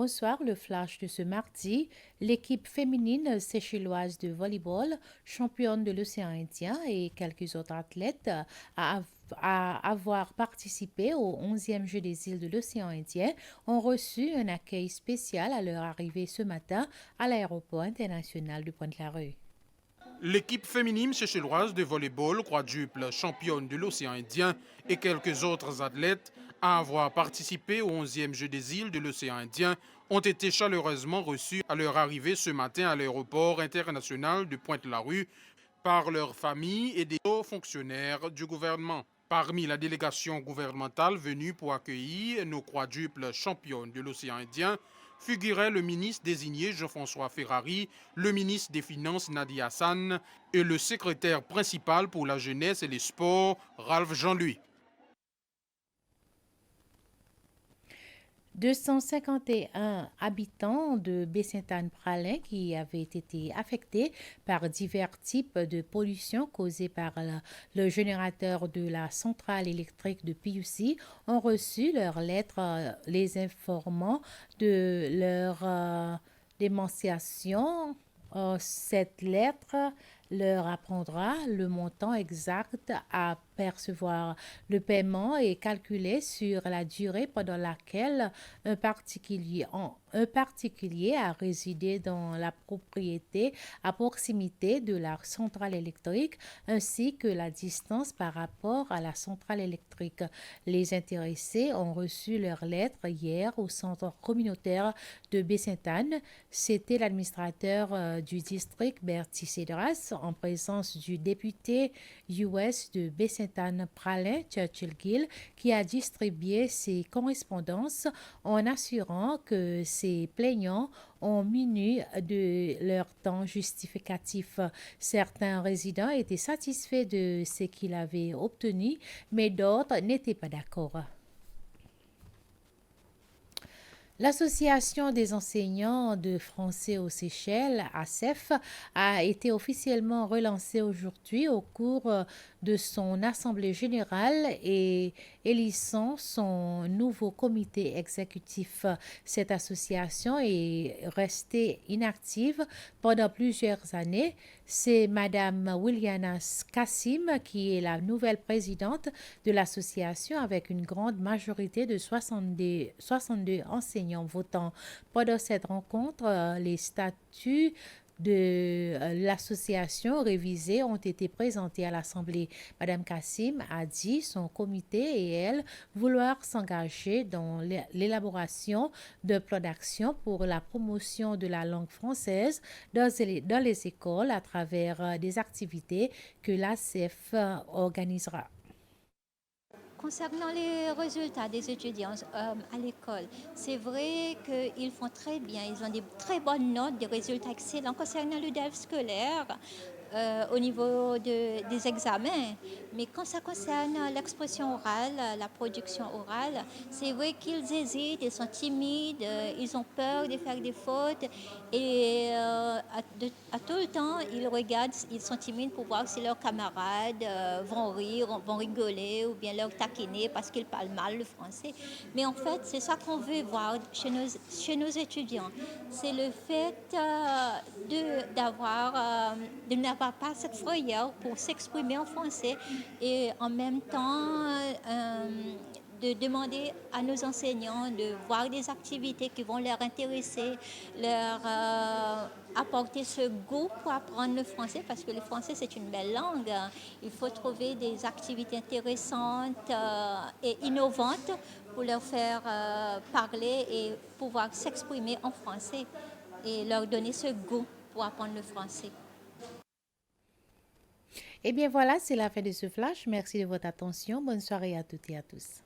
Bonsoir, le flash de ce mardi. L'équipe féminine séchelloise de volleyball, championne de l'océan Indien et quelques autres athlètes à avoir participé au 11e Jeu des îles de l'océan Indien ont reçu un accueil spécial à leur arrivée ce matin à l'aéroport international de Pointe-la-Rue. L'équipe féminine séchelloise de volleyball, quadruple championne de l'océan Indien et quelques autres athlètes à avoir participé au 11e Jeu des îles de l'océan Indien ont été chaleureusement reçus à leur arrivée ce matin à l'aéroport international de Pointe-la-Rue par leurs familles et des hauts fonctionnaires du gouvernement. Parmi la délégation gouvernementale venue pour accueillir nos quadruples championnes de l'océan Indien, figurait le ministre désigné Jean-François Ferrari, le ministre des Finances Nadia Hassan et le secrétaire principal pour la jeunesse et les sports Ralph Jean-Louis. 251 habitants de Baie-Sainte-Anne-Pralin qui avaient été affectés par divers types de pollution causées par le générateur de la centrale électrique de PUC ont reçu leur lettre les informant de leur dénonciation. Cette lettre leur apprendra le montant exact à percevoir. Le paiement est calculé sur la durée pendant laquelle un particulier a résidé dans la propriété à proximité de la centrale électrique ainsi que la distance par rapport à la centrale électrique. Les intéressés ont reçu leur lettre hier au centre communautaire de Baie-Sainte-Anne. C'était l'administrateur du district Bertie Cedras en présence du député US de Baie-Sainte-Anne-Pralin, Churchill Gill, qui a distribué ses correspondances en assurant que ces plaignants ont muni de leur temps justificatif. Certains résidents étaient satisfaits de ce qu'ils avaient obtenu, mais d'autres n'étaient pas d'accord. L'Association des enseignants de français aux Seychelles, ASEF, a été officiellement relancée aujourd'hui au cours de son assemblée générale et élissant son nouveau comité exécutif. Cette association est restée inactive pendant plusieurs années. C'est Madame Williana Kassim qui est la nouvelle présidente de l'association avec une grande majorité de 62 enseignants votants. Pendant cette rencontre, les statuts de l'association révisés ont été présentés à l'Assemblée. Madame Kassim a dit son comité et elle vouloir s'engager dans l'élaboration de plans d'action pour la promotion de la langue française dans les écoles à travers des activités que l'ASEF organisera. Concernant les résultats des étudiants à l'école, c'est vrai qu'ils font très bien, ils ont des très bonnes notes, des résultats excellents concernant le DEF scolaire au niveau des examens. Mais quand ça concerne l'expression orale, la production orale, c'est vrai qu'ils hésitent, ils sont timides, ils ont peur de faire des fautes et à tout le temps, ils regardent, ils sont timides pour voir si leurs camarades vont rire, vont rigoler ou bien leur taquiner parce qu'ils parlent mal le français. Mais en fait, c'est ça qu'on veut voir chez nos étudiants. C'est le fait de n'avoir pas cette frayeur pour s'exprimer en français et en même temps de demander à nos enseignants de voir des activités qui vont leur intéresser, leur apporter ce goût pour apprendre le français parce que le français c'est une belle langue. Il faut trouver des activités intéressantes et innovantes pour leur faire parler et pouvoir s'exprimer en français et leur donner ce goût pour apprendre le français. Eh bien voilà, c'est la fin de ce flash. Merci de votre attention. Bonne soirée à toutes et à tous.